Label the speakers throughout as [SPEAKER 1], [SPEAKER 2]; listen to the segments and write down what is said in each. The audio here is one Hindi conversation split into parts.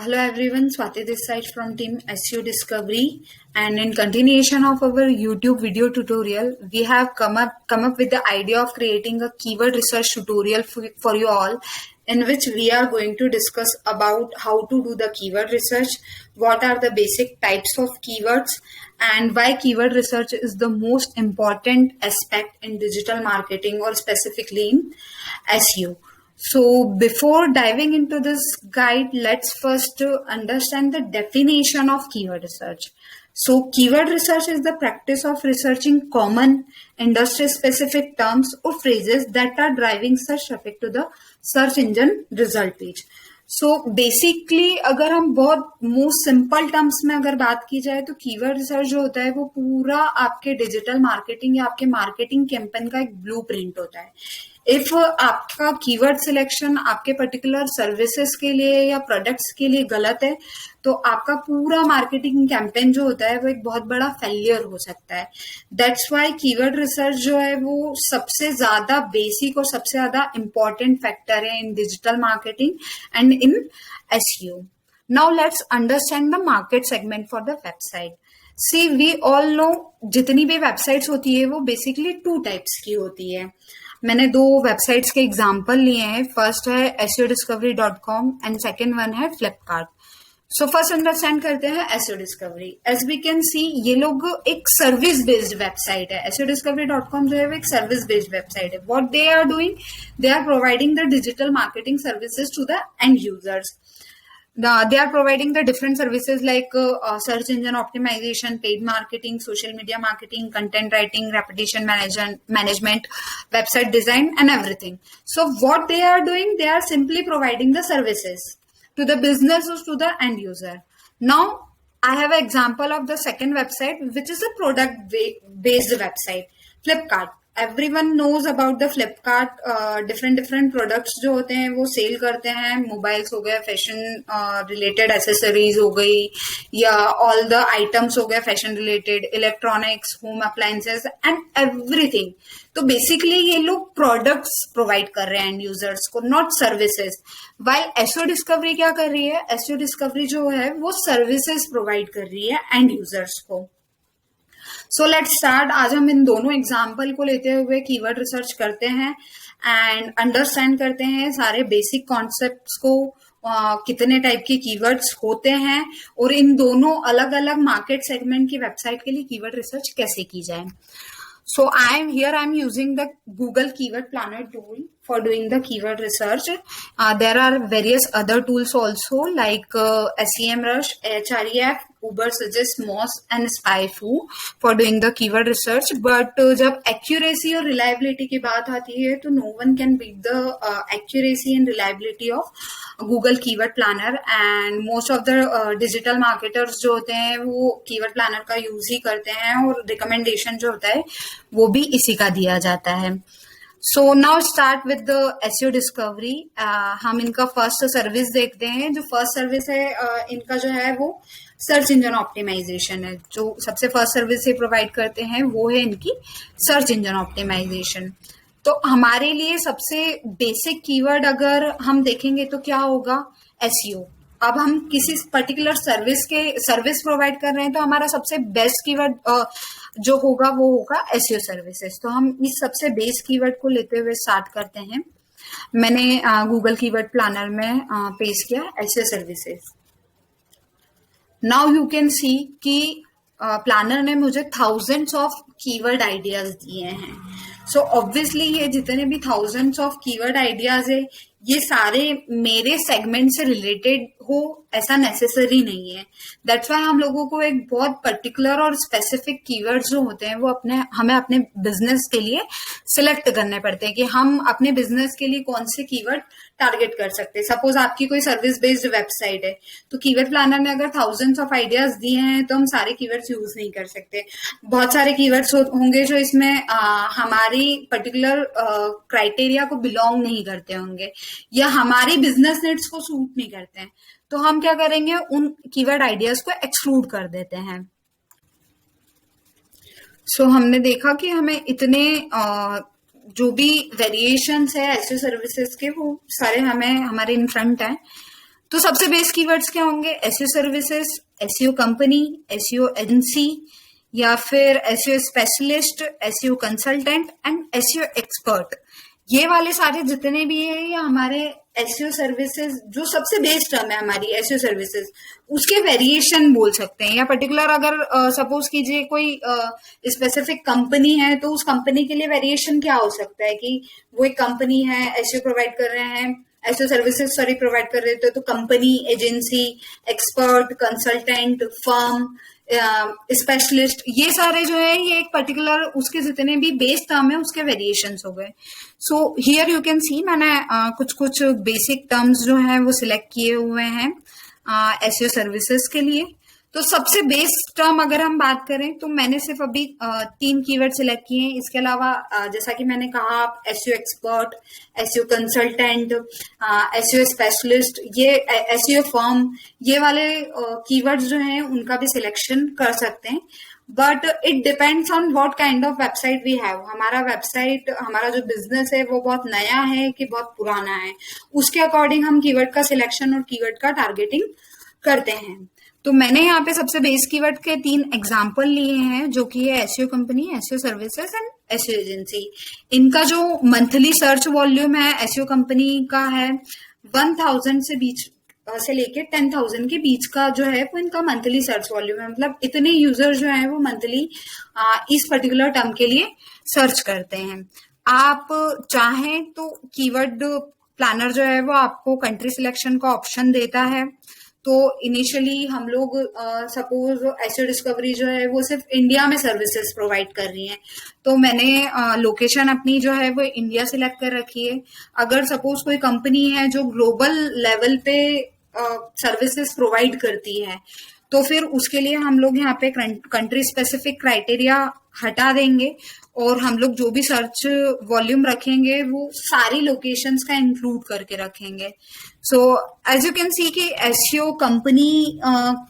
[SPEAKER 1] Hello everyone, Swati this side from team SEO Discovery, and in continuation of our YouTube video tutorial, we have come up with the idea of creating a keyword research tutorial for you all, in which we are going to discuss about how to do the keyword research, what are the basic types of keywords, and why keyword research is the most important aspect in digital marketing or specifically in SEO. So before diving into this guide, let's first understand the definition of keyword research. So keyword research is the practice of researching common industry-specific terms or phrases that are driving search traffic to the search engine result page. So basically अगर हम बहुत मोस्ट सिंपल टर्म्स में अगर बात की जाए तो कीवर्ड रिसर्च जो होता है वो पूरा आपके डिजिटल मार्केटिंग या आपके मार्केटिंग कैंपेन का एक ब्लूप्रिंट होता है. इफ आपका कीवर्ड सिलेक्शन आपके पर्टिकुलर सर्विसेज के लिए या प्रोडक्ट्स के लिए गलत है तो आपका पूरा मार्केटिंग कैंपेन जो होता है वो एक बहुत बड़ा फेलियर हो सकता है. दैट्स वाई कीवर्ड रिसर्च जो है वो सबसे ज्यादा बेसिक और सबसे ज्यादा इम्पोर्टेंट फैक्टर है in digital marketing and in SEO. Now let's understand the market segment for the website. See we all know जितनी भी वेबसाइट्स होती है वो बेसिकली 2 टाइप्स की होती है. मैंने 2 वेबसाइट्स के एग्जाम्पल लिए हैं. फर्स्ट है SEOdiscovery.com एंड सेकेंड वन है फ्लिपकार्ट. सो फर्स्ट अंडरस्टैंड करते हैं SEO discovery. As we can see ये लोग एक सर्विस बेस्ड वेबसाइट है. SEOdiscovery.com जो है वो एक सर्विस बेस्ड वेबसाइट है. What they are doing, they are providing the digital marketing services to the end users. They are providing the different services like search engine optimization, paid marketing, social media marketing, content writing, reputation management, website design, and everything. So what they are doing, they are simply providing the services to the business or to the end user. Now, I have an example of the second website, which is a product-based website, Flipkart. Everyone knows about the Flipkart. different products जो होते हैं वो सेल करते हैं. मोबाइल्स हो गए, फैशन रिलेटेड एसेसरीज हो गई, या ऑल द आइटम्स हो गए fashion related, electronics, home appliances and everything. तो बेसिकली ये लोग प्रोडक्ट्स प्रोवाइड कर रहे हैं एंड यूजर्स को, not services. While SEO discovery क्या कर रही है, SEO डिस्कवरी जो है वो सर्विसेज प्रोवाइड कर रही है एंड यूजर्स को. So let's start. आज हम इन दोनों एग्जाम्पल को लेते हुए कीवर्ड रिसर्च करते हैं एंड अंडरस्टैंड करते हैं सारे बेसिक कॉन्सेप्ट्स को, कितने टाइप के कीवर्ड्स होते हैं और इन दोनों अलग अलग मार्केट सेगमेंट की वेबसाइट के लिए कीवर्ड रिसर्च कैसे की जाए. So I'm using the Google Keyword Planner tool for doing the keyword research. There are various other tools also like SEMrush, Ahref, Ubersuggest, Moz and SpyFu for doing the keyword research. But जब accuracy और reliability की बात आती है तो no one can beat the accuracy and reliability of Google Keyword Planner, and most of the digital marketers जो होते हैं वो Keyword Planner का यूज ही करते हैं और रिकमेंडेशन जो होता है वो भी इसी का दिया जाता है. So now start with the SEO discovery. हम इनका फर्स्ट सर्विस देखते हैं. जो फर्स्ट सर्विस है इनका जो है वो सर्च इंजन ऑप्टिमाइजेशन है. जो सबसे फर्स्ट सर्विस ये प्रोवाइड करते हैं वो है इनकी सर्च इंजन ऑप्टिमाइजेशन. तो हमारे लिए सबसे बेसिक कीवर्ड अगर हम देखेंगे तो क्या होगा, SEO. अब हम किसी पर्टिकुलर सर्विस प्रोवाइड कर रहे हैं तो हमारा सबसे बेस्ट कीवर्ड जो होगा वो होगा SEO सर्विसेज. तो हम इस सबसे बेस कीवर्ड को लेते हुए स्टार्ट करते हैं. मैंने गूगल कीवर्ड प्लानर में पेश किया SEO services. Now you can see कि प्लानर ने मुझे थाउजेंड्स ऑफ कीवर्ड आइडियाज दिए हैं. सो ऑब्वियसली ये जितने भी थाउजेंड्स ऑफ कीवर्ड आइडियाज है ये सारे मेरे सेगमेंट से रिलेटेड हो ऐसा नेसेसरी नहीं है. दैट्स वाई हम लोगों को एक बहुत पर्टिकुलर और स्पेसिफिक कीवर्ड्स जो होते हैं वो हमें अपने बिजनेस के लिए सिलेक्ट करने पड़ते हैं कि हम अपने बिजनेस के लिए कौन से कीवर्ड टारगेट कर सकते हैं. सपोज आपकी कोई सर्विस बेस्ड वेबसाइट है तो कीवर्ड प्लानर ने अगर थाउजेंड्स ऑफ आइडियाज दिए हैं तो हम सारे कीवर्ड्स यूज नहीं कर सकते. बहुत सारे कीवर्ड्स होंगे जो इसमें हमारी पर्टिकुलर क्राइटेरिया को बिलोंग नहीं करते होंगे या हमारी बिजनेस नीड्स को सूट नहीं करते हैं. तो हम क्या करेंगे, उन कीवर्ड आइडियाज को एक्सक्लूड कर देते हैं. सो हमने देखा कि हमें इतने जो भी वेरिएशंस है SEO सर्विसेज के वो सारे हमें हमारे इन फ्रंट है. तो सबसे बेस कीवर्ड्स क्या होंगे? SEO services, SEO company, SEO agency, या फिर SEO specialist, SEO consultant and SEO expert. ये वाले सारे जितने भी है ये हमारे एसईओ सर्विसेज, जो सबसे बेस्ट टर्म है हमारी एसईओ सर्विसेज, उसके वेरिएशन बोल सकते हैं। या पर्टिकुलर अगर सपोज कीजिए कोई स्पेसिफिक कंपनी है तो उस कंपनी के लिए वेरिएशन क्या हो सकता है कि वो एक कंपनी है, एसईओ प्रोवाइड कर रहे हैं, एसईओ सर्विसेज सॉरी प्रोवाइड कर रहे थे, तो company, agency, expert, consultant, firm, specialist, ये सारे जो है ये एक पर्टिकुलर उसके जितने भी बेस टर्म है उसके वेरिएशंस हो गए। सो हियर यू कैन सी मैंने कुछ कुछ बेसिक टर्म्स जो है वो सिलेक्ट किए हुए हैं एसईओ सर्विसेज के लिए। तो सबसे बेस टर्म अगर हम बात करें तो मैंने सिर्फ अभी 3 कीवर्ड सिलेक्ट किए हैं। इसके अलावा जैसा कि मैंने कहा SEO expert, SEO consultant, SEO specialist, ये एसईओ फर्म, ये वाले कीवर्ड्स जो हैं उनका भी सिलेक्शन कर सकते हैं। But it depends on what kind of website we have. हमारा वेबसाइट, हमारा जो बिजनेस है वो बहुत नया है कि बहुत पुराना है, उसके अकॉर्डिंग हम कीवर्ड का सिलेक्शन और कीवर्ड का टारगेटिंग करते हैं। तो मैंने यहाँ पे सबसे बेस कीवर्ड के 3 एग्जाम्पल लिए हैं, जो कि है SEO company, SEO services and SEO agency. इनका जो मंथली सर्च वॉल्यूम है एसईओ कंपनी का है 1000 से बीच से लेके 10,000 के बीच का जो है वो इनका मंथली सर्च वॉल्यूम है। मतलब इतने यूजर जो है वो मंथली इस पर्टिकुलर टर्म के लिए सर्च करते हैं। आप चाहें तो कीवर्ड प्लानर जो है वो आपको कंट्री सिलेक्शन का ऑप्शन देता है। तो इनिशियली हम लोग सपोज एसईओ डिस्कवरी जो है वो सिर्फ इंडिया में सर्विसेज प्रोवाइड कर रही हैं, तो मैंने लोकेशन अपनी जो है वो इंडिया सिलेक्ट कर रखी है। अगर सपोज कोई कंपनी है जो ग्लोबल लेवल पे सर्विसेज प्रोवाइड करती है तो फिर उसके लिए हम लोग यहाँ पे कंट्री स्पेसिफिक क्राइटेरिया हटा देंगे और हम लोग जो भी सर्च वॉल्यूम रखेंगे वो सारी लोकेशंस का इंक्लूड करके रखेंगे। So as you can see कि एसईओ कंपनी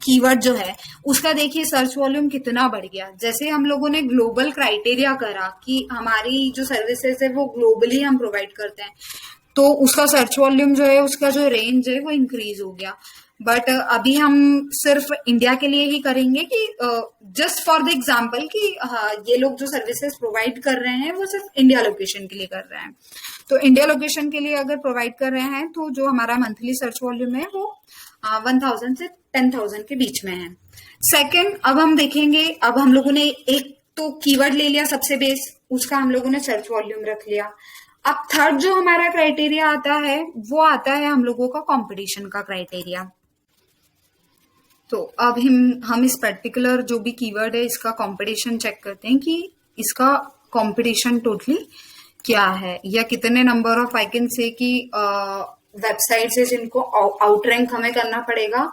[SPEAKER 1] कीवर्ड जो है उसका देखिए सर्च वॉल्यूम कितना बढ़ गया। जैसे हम लोगों ने ग्लोबल क्राइटेरिया करा कि हमारी जो सर्विसेज है वो ग्लोबली हम प्रोवाइड करते हैं, तो उसका सर्च वॉल्यूम जो है उसका जो रेंज है वो इंक्रीज हो गया। बट अभी हम सिर्फ इंडिया के लिए ही करेंगे कि जस्ट फॉर द एग्जाम्पल कि ये लोग जो सर्विसेज प्रोवाइड कर रहे हैं वो सिर्फ इंडिया लोकेशन के लिए कर रहे हैं। तो इंडिया लोकेशन के लिए अगर प्रोवाइड कर रहे हैं तो जो हमारा मंथली सर्च वॉल्यूम है वो 1000 से 10,000 के बीच में है। सेकंड, अब हम देखेंगे, अब हम लोगों ने एक तो कीवर्ड ले लिया सबसे बेस, उसका हम लोगों ने सर्च वॉल्यूम रख लिया। अब थर्ड जो हमारा क्राइटेरिया आता है वो आता है हम लोगों का कंपटीशन का क्राइटेरिया। तो अब हम इस पर्टिकुलर जो भी कीवर्ड है इसका कंपटीशन चेक करते हैं कि इसका कंपटीशन टोटली क्या है, या कितने number of I can say कि वेबसाइट्स है जिनको आउटरैंक हमें करना पड़ेगा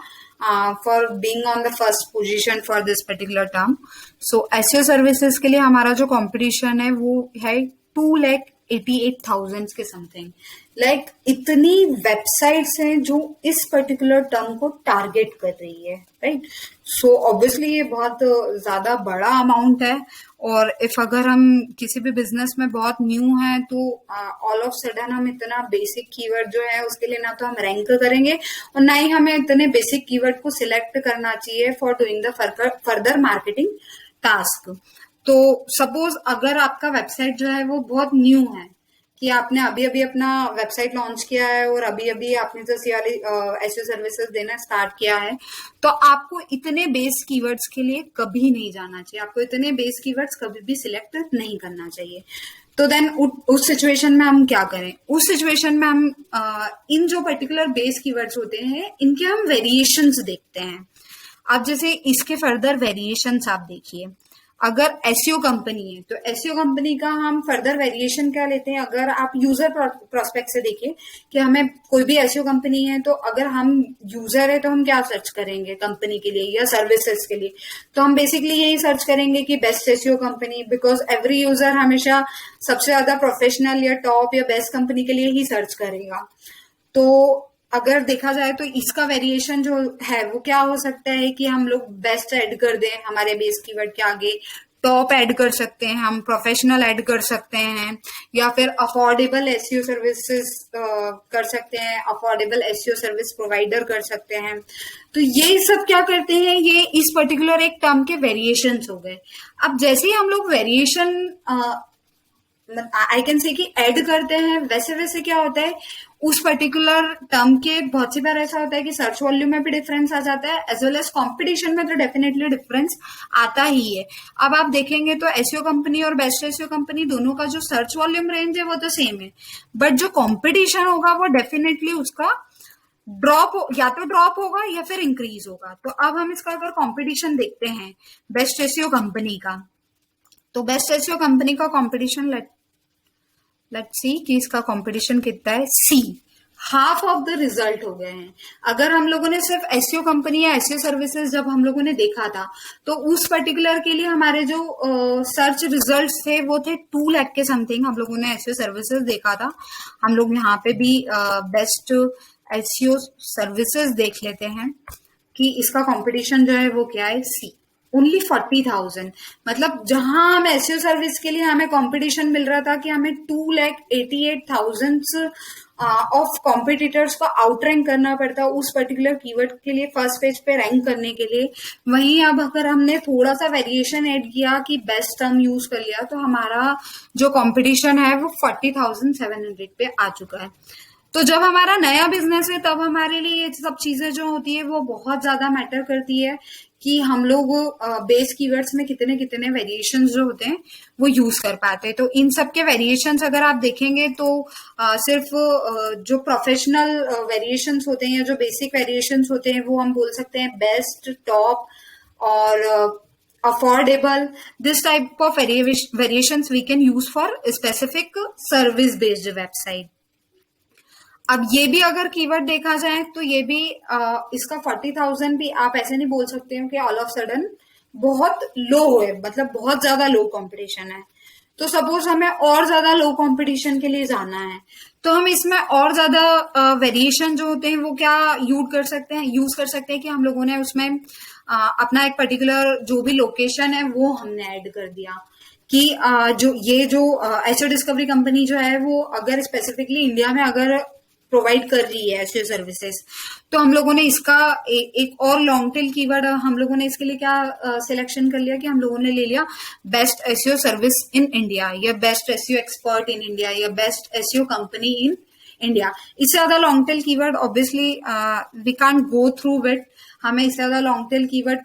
[SPEAKER 1] for being on the first position for this particular term. So SEO services के लिए हमारा जो कंपटीशन है वो है 2,88,000 के समथिंग। लाइक इतनी वेबसाइट्स हैं जो इस पर्टिकुलर टर्म को टारगेट कर रही है, राइट। सो ऑब्वियसली ये बहुत ज्यादा बड़ा अमाउंट है, और इफ अगर हम किसी भी बिजनेस में बहुत न्यू हैं तो ऑल ऑफ सडन हम इतना बेसिक कीवर्ड जो है उसके लिए ना तो हम रैंक करेंगे और ना ही हमें इतने बेसिक कीवर्ड को सिलेक्ट करना चाहिए for doing the further marketing task. तो सपोज अगर आपका वेबसाइट जो है वो बहुत न्यू है कि आपने अभी अभी अपना वेबसाइट लॉन्च किया है और अभी अभी आपने तो एसईओ सर्विसेज देना स्टार्ट किया है, तो आपको इतने बेस कीवर्ड्स के लिए कभी नहीं जाना चाहिए, आपको इतने बेस कीवर्ड्स कभी भी सिलेक्ट नहीं करना चाहिए। तो देन उस सिचुएशन में हम क्या करें? उस सिचुएशन में हम इन जो पर्टिकुलर बेस कीवर्ड्स होते हैं इनके हम वेरिएशंस देखते हैं। अब जैसे इसके फर्दर वेरिएशंस आप देखिए, अगर एसईओ कंपनी है तो एसईओ कंपनी का हम फर्दर वेरिएशन क्या लेते हैं। अगर आप यूजर प्रोस्पेक्ट से देखिए कि हमें कोई भी एसईओ कंपनी है तो अगर हम यूजर है तो हम क्या सर्च करेंगे कंपनी के लिए या सर्विसेज के लिए, तो हम बेसिकली यही सर्च करेंगे कि best SEO company, because every user हमेशा सबसे ज्यादा प्रोफेशनल या टॉप या बेस्ट कंपनी के लिए ही सर्च करेगा। तो अगर देखा जाए तो इसका वेरिएशन जो है वो क्या हो सकता है कि हम लोग बेस्ट ऐड कर दें हमारे बेस कीवर्ड के आगे, टॉप ऐड कर सकते हैं, हम प्रोफेशनल ऐड कर सकते हैं, या फिर अफोर्डेबल एसईओ सर्विसेज कर सकते हैं, अफोर्डेबल एसईओ सर्विस प्रोवाइडर कर सकते हैं। तो ये सब क्या करते हैं, ये इस पर्टिकुलर एक टर्म के वेरिएशंस हो गए। अब जैसे ही हम लोग वेरिएशन आई कैन से कि ऐड करते हैं, वैसे वैसे क्या होता है, उस पर्टिकुलर टर्म के बहुत सी बार ऐसा होता है कि सर्च वॉल्यूम में भी डिफरेंस आ जाता है, एज वेल एज कॉम्पिटिशन में तो डेफिनेटली डिफरेंस आता ही है। अब आप देखेंगे तो एसईओ कंपनी और बेस्ट एसईओ कंपनी दोनों का जो सर्च वॉल्यूम रेंज है वो तो सेम है, बट जो कॉम्पिटिशन होगा वो डेफिनेटली उसका या तो ड्रॉप होगा या फिर इंक्रीज होगा। तो अब हम इसका अगर कॉम्पिटिशन देखते हैं बेस्ट एसईओ कंपनी का, तो बेस्ट एसईओ कंपनी का कॉम्पिटिशन लेट्स सी कि इसका कंपटीशन कितना है। सी हाफ ऑफ द रिजल्ट हो गए हैं। अगर हम लोगों ने सिर्फ एसईओ कंपनी या एसईओ सर्विसेज जब हम लोगों ने देखा था, तो उस पर्टिकुलर के लिए हमारे जो सर्च रिजल्ट्स थे वो थे 2 लाख के समथिंग हम लोगों ने एसईओ सर्विसेज देखा था। हम लोग यहाँ पे भी बेस्ट एसईओ सर्विसेज देख लेते हैं कि इसका कंपटीशन जो है वो क्या है। सी ओनली 40,000, मतलब जहां हम एसईओ सर्विस के लिए हमें कंपटीशन मिल रहा था कि हमें 2,88,000 ऑफ कॉम्पिटिटर्स को आउट रैंक करना पड़ता उस पर्टिकुलर कीवर्ड के लिए फर्स्ट पेज पे रैंक करने के लिए। वहीं अब अगर हमने थोड़ा सा वेरिएशन ऐड किया कि बेस्ट टर्म यूज कर लिया, तो हमारा जो कंपटीशन है वो 40,700 पे आ चुका है। तो जब हमारा नया बिजनेस है तब हमारे लिए ये सब चीजें जो होती है वो बहुत ज्यादा मैटर करती है कि हम लोग बेस कीवर्ड्स में कितने कितने वेरिएशंस जो होते हैं वो यूज कर पाते हैं। तो इन सब के वेरिएशंस अगर आप देखेंगे तो सिर्फ जो प्रोफेशनल वेरिएशंस होते हैं या जो बेसिक वेरिएशंस होते हैं वो हम बोल सकते हैं बेस्ट, टॉप और affordable. This type of variations we can use for specific service based website. अब ये भी अगर कीवर्ड देखा जाए तो ये भी इसका 40,000 भी आप ऐसे नहीं बोल सकते हो कि ऑल ऑफ सडन बहुत लो है, मतलब बहुत ज्यादा लो कंपटीशन है। तो सपोज हमें और ज्यादा लो कंपटीशन के लिए जाना है, तो हम इसमें और ज्यादा वेरिएशन जो होते हैं वो क्या यूज कर सकते हैं कि हम लोगों ने उसमें अपना एक पर्टिकुलर जो भी लोकेशन है वो हमने ऐड कर दिया कि जो एसईओ डिस्कवरी कंपनी जो है वो अगर स्पेसिफिकली इंडिया में अगर प्रोवाइड कर रही है एसईओ सर्विसेज, तो हम लोगों ने इसका एक और लॉन्ग टेल कीवर्ड हम लोगों ने इसके लिए क्या सिलेक्शन कर लिया कि हम लोगों ने ले लिया best SEO service in India या best SEO expert in India या best SEO company in India. इससे ज्यादा long tail keyword obviously we can't go through it. हमें इससे ज्यादा long tail keyword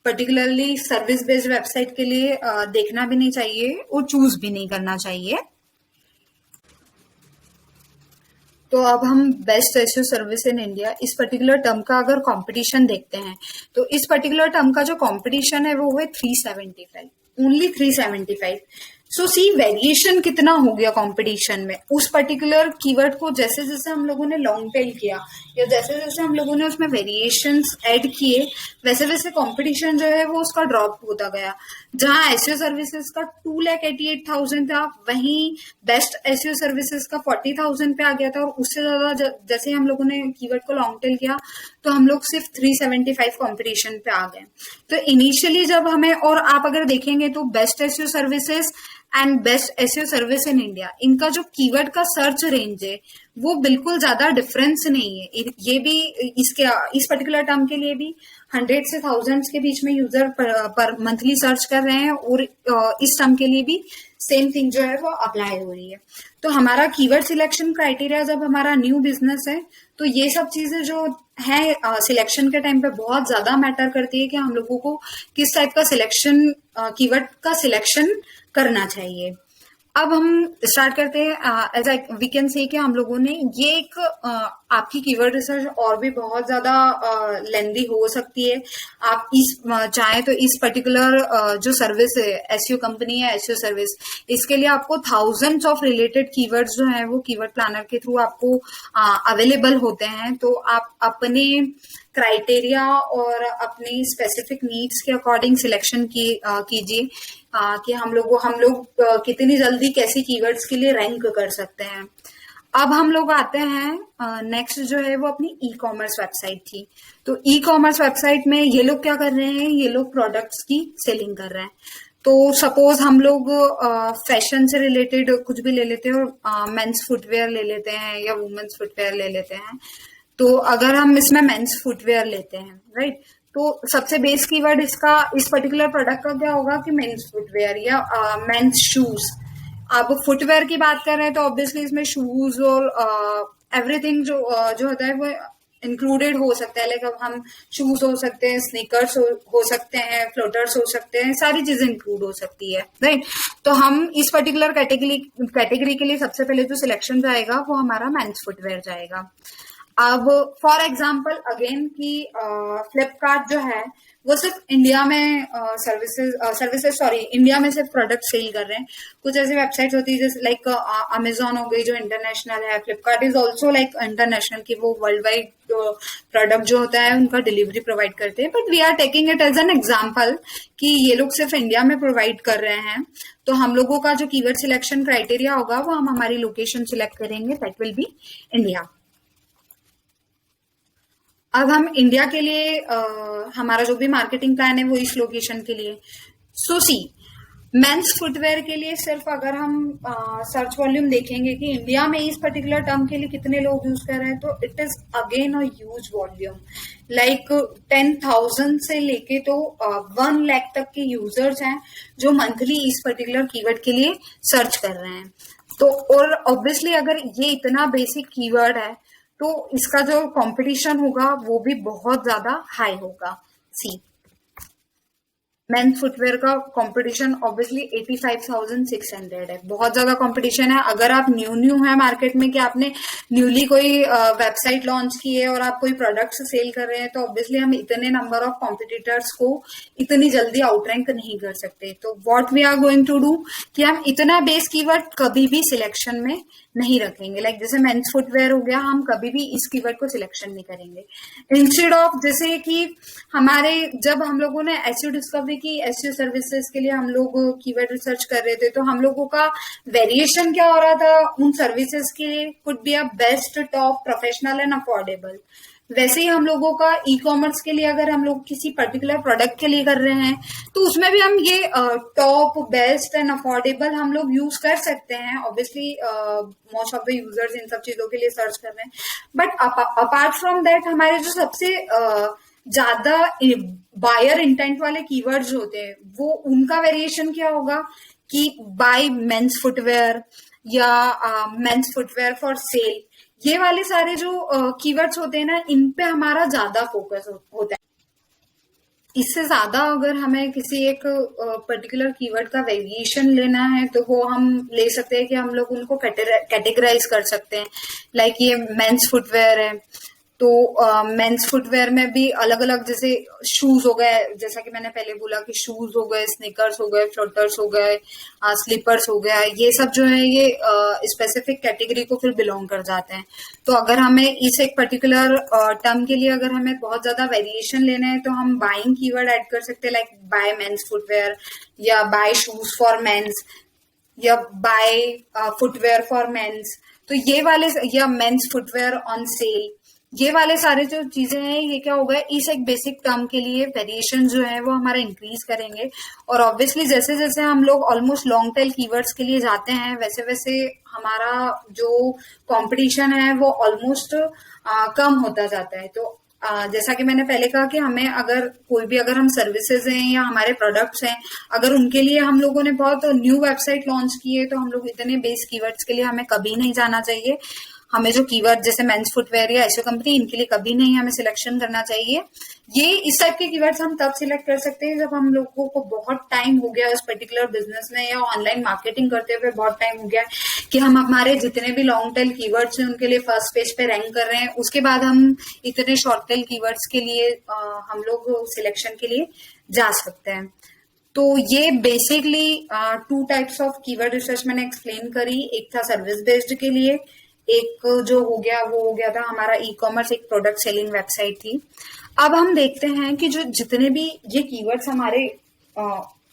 [SPEAKER 1] particularly service based website के लिए देखना भी नहीं चाहिए और चूज भी नहीं करना चाहिए। तो अब हम best SEO service in India इस पर्टिकुलर टर्म का अगर कंपटीशन देखते हैं, तो इस पर्टिकुलर टर्म का जो कंपटीशन है वो है 375, ओनली 375। सो सी वेरिएशन कितना हो गया कंपटीशन में उस पर्टिकुलर कीवर्ड को जैसे जैसे हम लोगों ने लॉन्ग टेल किया या जैसे जैसे हम लोगों ने उसमें वेरिएशंस ऐड किए, वैसे वैसे कंपटीशन जो है वो उसका ड्रॉप होता गया। जहां एसईओ सर्विसेज का 2,88,000 था, वहीं बेस्ट एसईओ सर्विसेज का 40,000 पे आ गया था। और उससे ज्यादा जैसे हम लोगों ने कीवर्ड को लॉन्ग टेल किया तो हम लोग सिर्फ 375 कंपटीशन पे आ गए। तो इनिशियली जब हमें, और आप अगर देखेंगे तो best SEO services and best SEO service in India, इनका जो कीवर्ड का सर्च रेंज है वो बिल्कुल ज्यादा डिफरेंस नहीं है। ये भी इस पर्टिकुलर टर्म के लिए भी 100 से 1000 के बीच में यूजर पर मंथली सर्च कर रहे हैं, और इस टर्म के लिए भी सेम थिंग जो है वो अप्लाई हो रही है। तो हमारा कीवर्ड सिलेक्शन क्राइटेरिया जब हमारा न्यू बिजनेस है तो ये सब चीजें जो है सिलेक्शन के टाइम पे बहुत ज्यादा मैटर करती है कि हम लोगों को किस टाइप का सिलेक्शन, कीवर्ड का सिलेक्शन करना चाहिए। अब हम स्टार्ट करते हैं। एज वी कैन से कि हम लोगों ने ये एक आपकी कीवर्ड रिसर्च और भी बहुत ज्यादा लेंदी हो सकती है। आप इस चाहे तो इस पर्टिकुलर जो सर्विस है एसईओ कंपनी है एसईओ सर्विस, इसके लिए आपको थाउजेंड्स ऑफ रिलेटेड कीवर्ड्स जो है वो कीवर्ड प्लानर के थ्रू आपको अवेलेबल होते हैं। तो आप अपने क्राइटेरिया और अपनी स्पेसिफिक नीड्स के अकॉर्डिंग सिलेक्शन कीजिए कि हम लोग कितनी जल्दी कैसी कीवर्ड्स के लिए रैंक कर सकते हैं। अब हम लोग आते हैं नेक्स्ट जो है वो अपनी ई कॉमर्स वेबसाइट थी। तो ई कॉमर्स वेबसाइट में ये लोग क्या कर रहे हैं, ये लोग प्रोडक्ट्स की सेलिंग कर रहे हैं। तो सपोज हम लोग फैशन से रिलेटेड कुछ भी ले लेते हैं और मेंस फुटवेयर ले लेते हैं या वुमेन्स फुटवेयर ले लेते हैं। तो अगर हम इसमें मेंस फुटवेयर लेते हैं, राइट, तो सबसे बेस कीवर्ड इसका इस पर्टिकुलर प्रोडक्ट का क्या होगा कि मेंस फुटवेयर या मेंस शूज। अब फुटवेयर की बात कर रहे हैं तो ऑब्वियसली इसमें शूज और एवरीथिंग जो होता है वो इंक्लूडेड हो सकता है। लाइक अब हम शूज हो सकते हैं, स्नीकर्स हो सकते हैं, फ्लोटर्स हो सकते हैं, सारी चीजें इंक्लूड हो सकती है, राइट। तो हम इस पर्टिकुलर कैटेगरी के लिए सबसे पहले जो सिलेक्शन जाएगा वो हमारा मेंस फुटवेयर जाएगा। अब फॉर एग्जाम्पल अगेन कि फ्लिपकार्ट जो है वो सिर्फ इंडिया में इंडिया में सिर्फ प्रोडक्ट सेल कर रहे हैं। कुछ ऐसी वेबसाइट्स होती है जैसे लाइक अमेजोन हो गई जो इंटरनेशनल है, Flipkart is also like international की वो वर्ल्ड वाइड प्रोडक्ट जो होता है उनका डिलीवरी प्रोवाइड करते हैं। But we are taking it as an example कि ये लोग सिर्फ इंडिया में प्रोवाइड कर रहे हैं। तो हम लोगों का जो कीवर्ड सिलेक्शन क्राइटेरिया होगा वो हम हमारी लोकेशन सिलेक्ट करेंगे, दैट विल बी इंडिया। अब हम इंडिया के लिए हमारा जो भी मार्केटिंग प्लान है वो इस लोकेशन के लिए। सो सी मेंस फुटवेयर के लिए सिर्फ अगर हम सर्च वॉल्यूम देखेंगे कि इंडिया में इस पर्टिकुलर टर्म के लिए कितने लोग यूज कर रहे हैं, तो it is again a huge volume. Like 10,000 से लेके तो 1 लाख तक के यूजर्स हैं जो मंथली इस पर्टिकुलर कीवर्ड के लिए सर्च कर रहे हैं। तो और ऑब्वियसली अगर ये इतना बेसिक कीवर्ड है तो इसका जो कंपटीशन होगा वो भी बहुत ज्यादा हाई होगा। सी मेंस फुटवेयर का कंपटीशन ऑब्वियसली 85,600 है, बहुत ज्यादा कंपटीशन है। अगर आप न्यू है मार्केट में कि आपने न्यूली कोई वेबसाइट लॉन्च की है और आप कोई प्रोडक्ट्स सेल कर रहे हैं, तो ऑब्वियसली हम इतने नंबर ऑफ कॉम्पिटिटर्स को इतनी जल्दी आउटरैंक नहीं कर सकते। तो what we are going to do कि हम इतना बेस कीवर्ड कभी भी सिलेक्शन में नहीं रखेंगे। लाइक जैसे मेंस फुटवेयर हो गया, हम कभी भी इस कीवर्ड को सिलेक्शन नहीं करेंगे। इंस्टेड ऑफ जैसे कि हमारे जब हम लोगों ने एसईओ डिस्कवरी की, एसईओ सर्विसेज के लिए हम लोग कीवर्ड रिसर्च कर रहे थे, तो हम लोगों का वेरिएशन क्या हो रहा था उन सर्विसेज के लिए, could be a best, top, professional and affordable. वैसे ही हम लोगों का ई कॉमर्स के लिए अगर हम लोग किसी पर्टिकुलर प्रोडक्ट के लिए कर रहे हैं तो उसमें भी हम ये टॉप, बेस्ट एंड अफोर्डेबल हम लोग यूज कर सकते हैं। Obviously most of the users इन सब चीजों के लिए सर्च कर रहे हैं, बट अपार्ट फ्रॉम दैट हमारे जो सबसे ज्यादा बायर इंटेंट वाले कीवर्ड्स होते हैं वो उनका वेरिएशन क्या होगा कि बाय मेंस फुटवेयर या मेंस फुटवेयर फॉर सेल। ये वाले सारे जो कीवर्ड्स होते हैं ना, इन पे हमारा ज्यादा फोकस होता है। इससे ज्यादा अगर हमें किसी एक पर्टिकुलर कीवर्ड का वेरिएशन लेना है तो वो हम ले सकते हैं कि हम लोग उनको कैटेगराइज कर सकते हैं। लाइक ये मेंस फुटवेयर है तो मेंस फुटवेयर में भी अलग अलग, जैसे शूज हो गए, जैसा कि मैंने पहले बोला कि शूज हो गए, स्नीकर्स हो गए, फ्लोटर्स हो गए, स्लीपर्स हो गया, ये सब जो है ये स्पेसिफिक कैटेगरी को फिर बिलोंग कर जाते हैं। तो अगर हमें इस एक पर्टिकुलर टर्म के लिए अगर हमें बहुत ज्यादा वेरिएशन लेना है तो हम बाइंग कीवर्ड ऐड कर सकते हैं, लाइक बाय मेंस फुटवेयर या बाय शूज फॉर मेंस या बाय फुटवेयर फॉर मेंस। तो ये वाले या मेंस फुटवेयर ऑन सेल, ये वाले सारे जो चीजें हैं ये क्या होगा, इस एक बेसिक टर्म के लिए वेरिएशन जो है वो हमारा इंक्रीज करेंगे। और ऑब्वियसली जैसे जैसे हम लोग ऑलमोस्ट लॉन्ग टेल कीवर्ड्स के लिए जाते हैं वैसे वैसे हमारा जो कंपटीशन है वो ऑलमोस्ट कम होता जाता है। तो जैसा कि मैंने पहले कहा कि हमें अगर कोई भी अगर हम सर्विसेज हैं या हमारे प्रोडक्ट्स हैं, अगर उनके लिए हम लोगों ने बहुत न्यू वेबसाइट लॉन्च की है तो हम लोग इतने बेस कीवर्ड्स के लिए हमें कभी नहीं जाना चाहिए। हमें जो कीवर्ड जैसे मेंस फुटवेयर या एसईओ कंपनी, इनके लिए कभी नहीं हमें सिलेक्शन करना चाहिए। ये इस टाइप के कीवर्ड्स हम तब सिलेक्ट कर सकते हैं जब हम लोगों को बहुत टाइम हो गया उस पर्टिकुलर बिजनेस में या ऑनलाइन मार्केटिंग करते हुए बहुत टाइम हो गया कि हम हमारे जितने भी लॉन्ग टेल कीवर्ड्स हैं उनके लिए फर्स्ट पेज पे रैंक कर रहे हैं। उसके बाद हम इतने शॉर्ट टेल कीवर्ड्स के लिए हम लोग सिलेक्शन के लिए जा सकते हैं। तो ये basically 2 types of keyword research मैंने एक्सप्लेन करी। एक था सर्विस बेस्ड के लिए, एक जो हो गया वो हो गया था हमारा ई कॉमर्स, एक प्रोडक्ट सेलिंग वेबसाइट थी। अब हम देखते हैं कि जो जितने भी ये कीवर्ड्स हमारे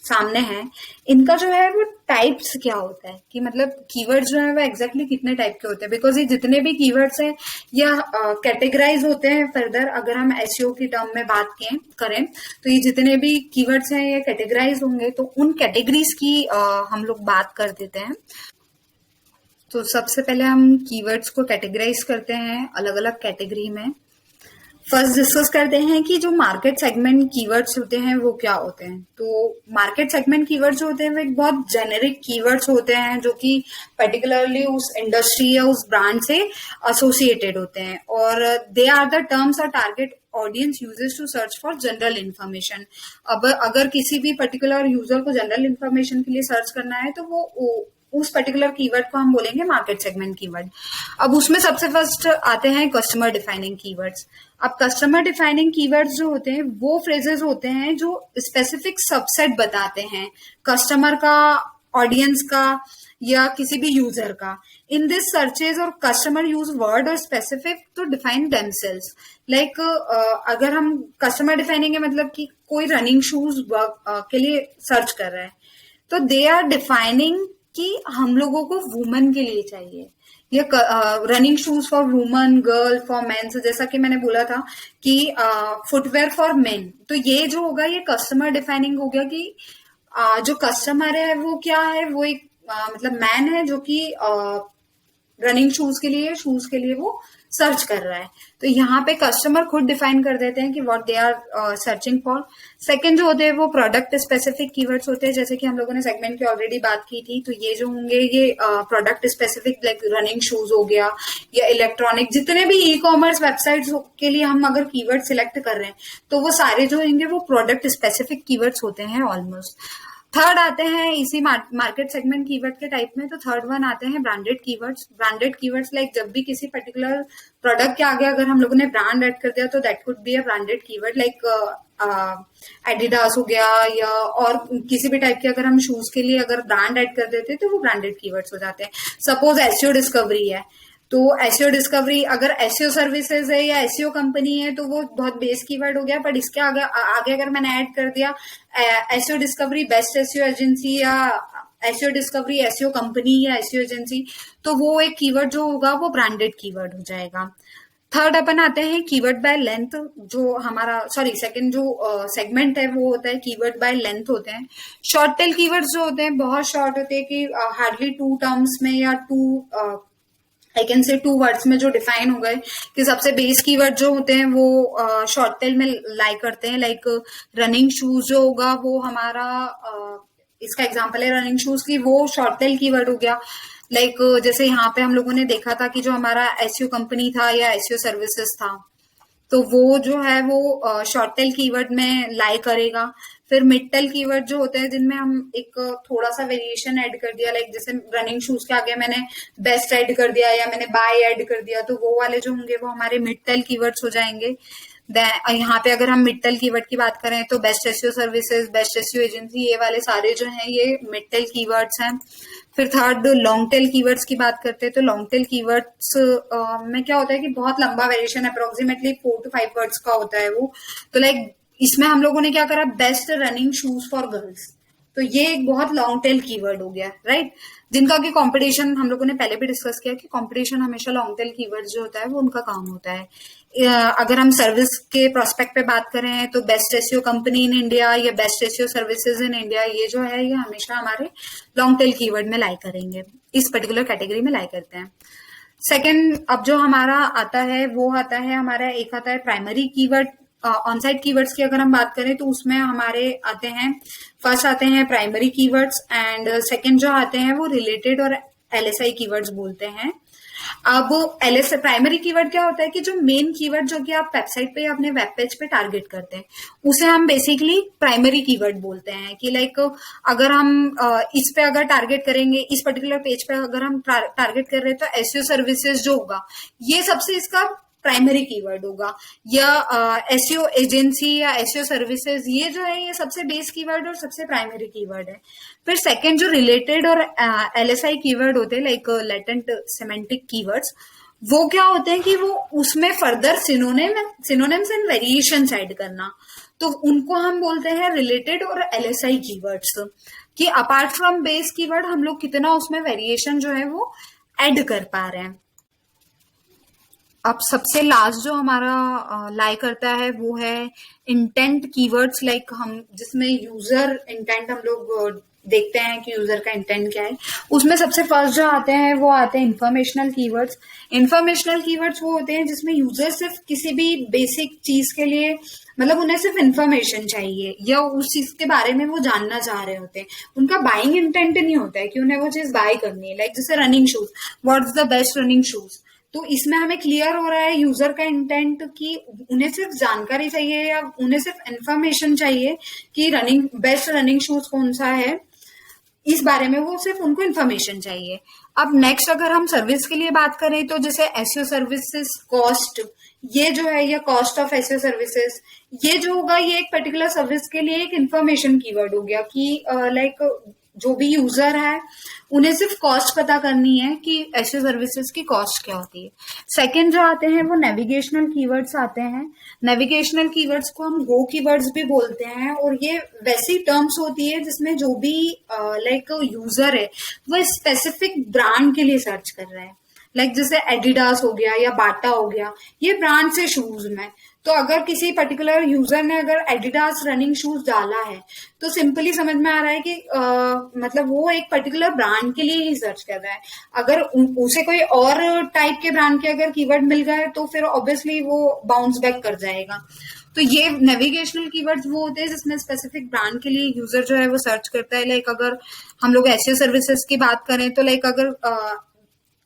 [SPEAKER 1] सामने है, इनका जो है वो टाइप्स क्या होता है, कि मतलब कीवर्ड्स जो है वो एग्जैक्टली कितने टाइप के होते हैं, बिकॉज ये जितने भी कीवर्ड्स हैं या कैटेगराइज होते हैं। फर्दर अगर हम एसईओ की टर्म में बात करें तो ये जितने भी कीवर्ड्स हैं ये कैटेगराइज होंगे, तो उन कैटेगरीज की हम लोग बात कर देते हैं। तो सबसे पहले हम कीवर्ड्स को कैटेगराइज करते हैं अलग अलग कैटेगरी में। फर्स्ट डिस्कस करते हैं कि जो मार्केट सेगमेंट कीवर्ड्स होते हैं वो क्या होते हैं। तो मार्केट सेगमेंट कीवर्ड्स होते हैं वो एक बहुत जेनेरिक कीवर्ड्स होते हैं जो कि पर्टिकुलरली उस इंडस्ट्री या उस ब्रांड से एसोसिएटेड होते हैं, और दे आर द टर्म्स और target audience uses to search for general information. अब अगर किसी भी पर्टिकुलर यूजर को जनरल इन्फॉर्मेशन के लिए सर्च करना है तो वो उस पर्टिकुलर कीवर्ड को हम बोलेंगे मार्केट सेगमेंट कीवर्ड। अब उसमें सबसे फर्स्ट आते हैं कस्टमर डिफाइनिंग कीवर्ड्स। अब कस्टमर डिफाइनिंग कीवर्ड्स जो होते हैं वो फ्रेजेस होते हैं जो स्पेसिफिक सबसेट बताते हैं कस्टमर का, ऑडियंस का या किसी भी यूजर का। इन दिस सर्चेज और कस्टमर यूज वर्ड और specific to define themselves. Like अगर हम कस्टमर डिफाइनिंग है मतलब कि कोई रनिंग शूज के लिए सर्च कर रहा है तो दे आर डिफाइनिंग कि हम लोगों को वुमेन के लिए चाहिए, या running shoes for woman, girl, for main. जैसा कि मैंने बोला था कि फुटवेयर फॉर मेन, तो ये जो होगा ये कस्टमर डिफाइनिंग हो गया कि जो कस्टमर है वो क्या है, वो एक मतलब मैन है जो कि रनिंग शूज के लिए वो सर्च कर रहा है। तो यहाँ पे कस्टमर खुद डिफाइन कर देते हैं कि what they are searching for. Second जो होते हैं वो प्रोडक्ट स्पेसिफिक कीवर्ड्स होते हैं, जैसे कि हम लोगों ने सेगमेंट की ऑलरेडी बात की थी। तो ये जो होंगे ये product specific, like running shoes हो गया या इलेक्ट्रॉनिक, जितने भी ई कॉमर्स वेबसाइट्स के लिए हम अगर कीवर्ड सिलेक्ट कर रहे हैं तो वो सारे जो होंगे वो प्रोडक्ट स्पेसिफिक कीवर्ड्स होते हैं ऑलमोस्ट। थर्ड आते हैं इसी मार्केट सेगमेंट कीवर्ड के टाइप में, तो थर्ड वन आते हैं branded keywords. Branded keywords like जब भी किसी पर्टिकुलर प्रोडक्ट के आगे अगर हम लोगों ने ब्रांड ऐड कर दिया तो that could be a branded keyword. Like Adidas हो गया, या और किसी भी टाइप के अगर हम शूज के लिए अगर ब्रांड ऐड कर देते तो वो ब्रांडेड कीवर्ड्स हो जाते हैं। सपोज एसईओ डिस्कवरी है, तो एसईओ डिस्कवरी अगर एसईओ सर्विसेज है या एसईओ कंपनी है तो वो बहुत बेस कीवर्ड हो गया। बट इसके आगे अगर मैंने ऐड कर दिया SEO discovery best SEO agency, या एसईओ डिस्कवरी एसईओ कंपनी या एसईओ एजेंसी, तो वो एक कीवर्ड जो होगा वो ब्रांडेड कीवर्ड हो जाएगा। थर्ड अपन आते हैं कीवर्ड बाय लेंथ। जो हमारा सेकंड जो सेगमेंट है वो होता है कीवर्ड बाय लेंथ होते हैं। शॉर्ट टेल कीवर्ड्स जो होते हैं बहुत शॉर्ट होते हैं कि हार्डली 2 टर्म्स में या आई कैन से 2 वर्ड्स में जो डिफाइन हो गए, कि सबसे बेस कीवर्ड जो होते हैं वो शॉर्ट टेल में लाई करते हैं। लाइक रनिंग शूज जो होगा वो हमारा इसका एग्जांपल है रनिंग शूज की, वो शॉर्ट टेल कीवर्ड हो गया। लाइक जैसे यहाँ पे हम लोगों ने देखा था कि जो हमारा एसईओ कंपनी था या एसईओ सर्विसेज था, तो वो जो है वो शॉर्ट टेल कीवर्ड में लाई करेगा। फिर मिड टेल कीवर्ड जो होते हैं जिनमें हम एक थोड़ा सा वेरिएशन ऐड कर दिया, लाइक जैसे रनिंग शूज के आगे मैंने बेस्ट ऐड कर दिया या मैंने बाय ऐड कर दिया, तो वो वाले जो होंगे वो हमारे मिड टेल कीवर्ड्स हो जाएंगे। यहाँ पे अगर हम मिड टेल कीवर्ड की बात करें तो best SEO services, best SEO agency, ये वाले सारे जो हैं ये मिड टेल कीवर्ड्स हैं। फिर थर्ड लॉन्ग टेल कीवर्ड्स की बात करते हैं, तो लॉन्ग टेल कीवर्ड्स में क्या होता है कि बहुत लंबा वेरिएशन अप्रोक्सीमेटली 4 to 5 वर्ड्स का होता है वो। तो लाइक इसमें हम लोगों ने क्या करा, best running shoes for girls, तो ये एक बहुत लॉन्ग टेल कीवर्ड हो गया, राइट। जिनका कि कंपटीशन हम लोगों ने पहले भी डिस्कस किया कि कंपटीशन हमेशा लॉन्ग टेल कीवर्ड जो होता है वो उनका काम होता है। अगर हम सर्विस के प्रोस्पेक्ट पे बात करें तो best SEO company in India या best SEO services in India, ये जो है ये हमेशा हमारे लॉन्ग टेल कीवर्ड में लाई करेंगे, इस पर्टिकुलर कैटेगरी में लाई करते हैं। सेकेंड अब जो हमारा आता है वो आता है हमारा एक आता है प्राइमरी कीवर्ड। ऑनसाइट कीवर्ड्स की अगर हम बात करें तो उसमें हमारे आते हैं, फर्स्ट आते हैं प्राइमरी कीवर्ड्स एंड सेकंड जो आते हैं वो रिलेटेड और एलएसआई कीवर्ड्स बोलते हैं। अब एलएसआई प्राइमरी कीवर्ड क्या होता है कि जो मेन कीवर्ड जो कि आप वेबसाइट पे या अपने वेब पेज पे टारगेट करते हैं उसे हम बेसिकली प्राइमरी कीवर्ड बोलते हैं। कि लाइक अगर हम इस पे अगर टारगेट करेंगे, इस पर्टिकुलर पेज पे अगर हम टारगेट कर रहे हैं तो एसईओ सर्विसेज जो होगा ये सबसे इसका प्राइमरी कीवर्ड होगा, या एसईओ एजेंसी या एसईओ सर्विसेज, ये जो है ये सबसे बेस कीवर्ड और सबसे प्राइमरी कीवर्ड है। फिर सेकंड जो रिलेटेड और एलएसआई कीवर्ड होते हैं लाइक लेटेंट सेमेंटिक कीवर्ड्स, वो क्या होते हैं कि वो उसमें further synonyms and variations add करना, तो उनको हम बोलते हैं रिलेटेड और एलएसआई कीवर्ड्स, कि अपार्ट फ्रॉम बेस कीवर्ड हम लोग कितना उसमें वेरिएशन जो है वो ऐड कर पा रहे हैं। अब सबसे लास्ट जो हमारा लाई करता है वो है इंटेंट कीवर्ड्स, लाइक हम जिसमें यूजर इंटेंट हम लोग देखते हैं कि यूजर का इंटेंट क्या है। उसमें सबसे फर्स्ट जो आते हैं वो आते हैं इंफॉर्मेशनल कीवर्ड्स। इंफॉर्मेशनल कीवर्ड्स वो होते हैं जिसमें यूजर सिर्फ किसी भी बेसिक चीज के लिए, मतलब उन्हें सिर्फ इंफॉर्मेशन चाहिए या उस चीज के बारे में वो जानना चाह रहे होते हैं, उनका बाइंग इंटेंट नहीं होता है कि उन्हें वो चीज बाय करनी है। लाइक जैसे running shoes, what's the best running shoes, तो इसमें हमें क्लियर हो रहा है यूजर का इंटेंट कि उन्हें सिर्फ जानकारी चाहिए या उन्हें सिर्फ इंफॉर्मेशन चाहिए कि रनिंग बेस्ट रनिंग शूज कौन सा है, इस बारे में वो सिर्फ उनको इन्फॉर्मेशन चाहिए। अब नेक्स्ट अगर हम सर्विस के लिए बात करें तो जैसे एसईओ सर्विसेज कॉस्ट, ये जो है, या कॉस्ट ऑफ एसईओ सर्विसेज, ये जो होगा ये एक पर्टिकुलर सर्विस के लिए एक इंफॉर्मेशन कीवर्ड हो गया कि लाइक जो भी यूजर है उन्हें सिर्फ कॉस्ट पता करनी है कि एसईओ सर्विसेज की कॉस्ट क्या होती है। सेकंड जो आते हैं वो नेविगेशनल कीवर्ड्स आते हैं। नेविगेशनल कीवर्ड्स को हम गो कीवर्ड्स भी बोलते हैं, और ये वैसी टर्म्स होती है जिसमें जो भी लाइक यूजर है वो स्पेसिफिक ब्रांड के लिए सर्च कर रहा है। लाइक जैसे एडिडास हो गया या बाटा हो गया, ये ब्रांड से शूज में, तो अगर किसी पर्टिकुलर यूजर ने अगर एडिडास रनिंग शूज डाला है तो सिंपली समझ में आ रहा है कि मतलब वो एक पर्टिकुलर ब्रांड के लिए ही सर्च कर रहा है। अगर उसे कोई और टाइप के ब्रांड के अगर कीवर्ड मिल गए तो फिर ऑब्वियसली वो बाउंस बैक कर जाएगा। तो ये नेविगेशनल कीवर्ड्स वो होते हैं जिसमें स्पेसिफिक ब्रांड के लिए यूजर जो है वो सर्च करता है। लाइक अगर हम लोग एसईओ सर्विसेज की बात करें तो लाइक अगर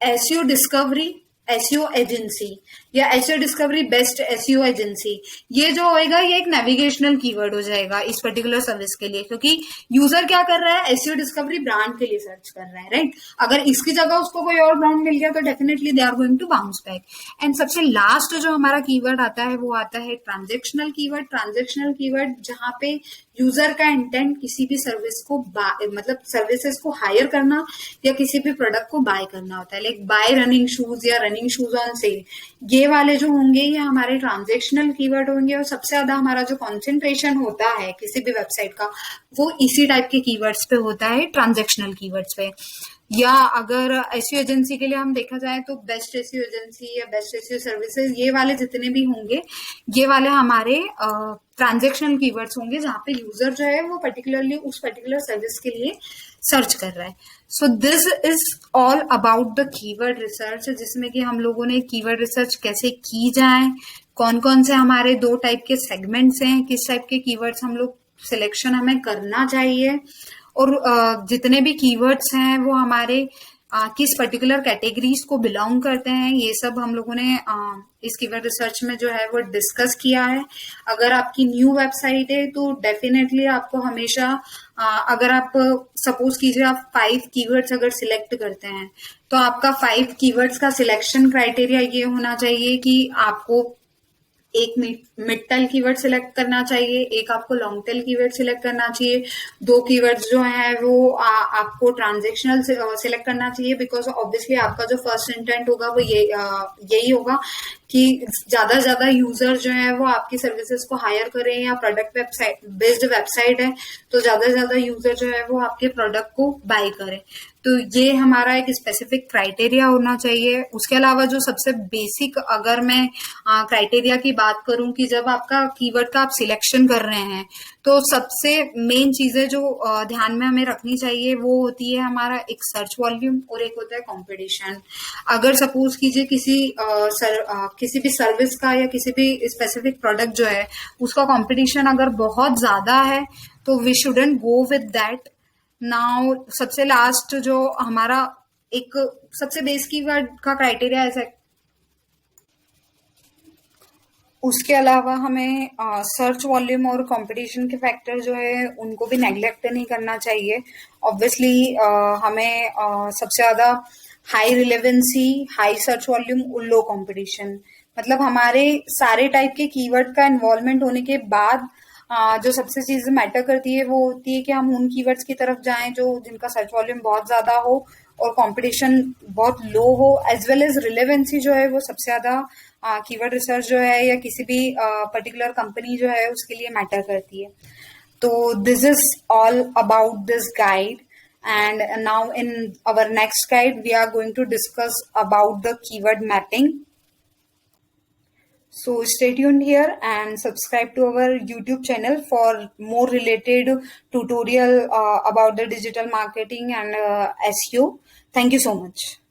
[SPEAKER 1] एसईओ डिस्कवरी एसईओ एजेंसी या SEO discovery best SEO agency, ये जो होएगा ये एक नेविगेशनल कीवर्ड हो जाएगा इस पर्टिकुलर सर्विस के लिए, क्योंकि यूजर क्या कर रहा है, एसईओ डिस्कवरी ब्रांड के लिए सर्च कर रहा है, राइट। अगर इसकी जगह उसको कोई और ब्रांड मिल गया तो definitely they are going to bounce back. And सबसे लास्ट जो हमारा कीवर्ड आता है वो आता है ट्रांजेक्शनल कीवर्ड। ट्रांजेक्शनल कीवर्ड जहां पे यूजर का इंटेंट किसी भी सर्विस को मतलब सर्विसेज को हायर करना या किसी भी प्रोडक्ट को बाय करना होता है। लाइक बाय रनिंग शूज या रनिंग शूज ऑन सेल, ये वाले जो होंगे ये हमारे ट्रांजेक्शनल कीवर्ड होंगे। और सबसे ज्यादा हमारा जो कॉन्सेंट्रेशन होता है किसी भी वेबसाइट का वो इसी टाइप के कीवर्ड्स पे होता है, ट्रांजेक्शनल कीवर्ड्स पे। या अगर एसईओ एजेंसी के लिए हम देखा जाए तो बेस्ट एसईओ एजेंसी या बेस्ट एसईओ सर्विसेज, ये वाले जितने भी होंगे ये वाले हमारे ट्रांजेक्शनल कीवर्ड्स होंगे जहां पे यूजर जो है वो पर्टिकुलरली उस पर्टिकुलर सर्विस के लिए सर्च कर रहा है। So this is all about the keyword research, जिसमें कि हम लोगों ने कीवर्ड रिसर्च कैसे की जाए, कौन कौन से हमारे 2 टाइप के सेगमेंट्स हैं, किस टाइप के कीवर्ड्स हम लोग सिलेक्शन हमें करना चाहिए, और जितने भी कीवर्ड्स हैं वो हमारे किस पर्टिकुलर कैटेगरीज को बिलोंग करते हैं, ये सब हम लोगों ने इस कीवर्ड रिसर्च में जो है वो डिस्कस किया है। अगर आपकी न्यू वेबसाइट है तो डेफिनेटली आपको हमेशा अगर आप सपोज कीजिए आप 5 कीवर्ड्स अगर सिलेक्ट करते हैं तो आपका 5 कीवर्ड्स का सिलेक्शन क्राइटेरिया ये होना चाहिए कि आपको एक मिड टेल कीवर्ड सिलेक्ट करना चाहिए, एक आपको लॉन्ग टेल कीवर्ड सिलेक्ट करना चाहिए, 2 कीवर्ड्स जो है वो आपको ट्रांजेक्शनल सिलेक्ट करना चाहिए, बिकॉज ऑब्वियसली आपका जो फर्स्ट इंटेंट होगा वो यही होगा कि ज्यादा से ज्यादा यूजर जो है वो आपकी सर्विसेज को हायर करें, या प्रोडक्ट वेबसाइट बेस्ड वेबसाइट है तो ज्यादा से ज्यादा यूजर जो है वो आपके प्रोडक्ट को बाय करें। तो ये हमारा एक स्पेसिफिक क्राइटेरिया होना चाहिए। उसके अलावा जो सबसे बेसिक अगर मैं क्राइटेरिया की बात करूं कि जब आपका कीवर्ड का आप सिलेक्शन कर रहे हैं तो सबसे मेन चीजें जो ध्यान में हमें रखनी चाहिए वो होती है हमारा एक सर्च वॉल्यूम और एक होता है कंपटीशन। अगर सपोज कीजिए किसी भी सर्विस का या किसी भी स्पेसिफिक प्रोडक्ट जो है उसका कंपटीशन अगर बहुत ज्यादा है तो we shouldn't go with that. Now सबसे लास्ट जो हमारा एक सबसे बेस कीवर्ड का क्राइटेरिया है, उसके अलावा हमें सर्च वॉल्यूम और कंपटीशन के फैक्टर जो है उनको भी नेग्लेक्ट नहीं करना चाहिए। ऑब्वियसली हमें सबसे ज्यादा high relevancy, high search volume, low competition, मतलब हमारे सारे टाइप के कीवर्ड का इन्वॉल्वमेंट होने के बाद जो सबसे चीज मैटर करती है वो होती है कि हम उन कीवर्ड्स की तरफ जाएं जो जिनका सर्च वॉल्यूम बहुत ज्यादा हो और कंपटीशन बहुत लो हो, एज वेल एज रिलेवेंसी जो है वो सबसे ज़्यादा कीवर्ड रिसर्च जो है या किसी भी पर्टिकुलर कंपनी जो है उसके लिए मैटर करती है. So this is all about this guide, and now in our next guide we are going to discuss about the keyword mapping. So stay tuned here and subscribe to our YouTube channel for more related tutorial about the digital marketing and SEO. Thank you so much.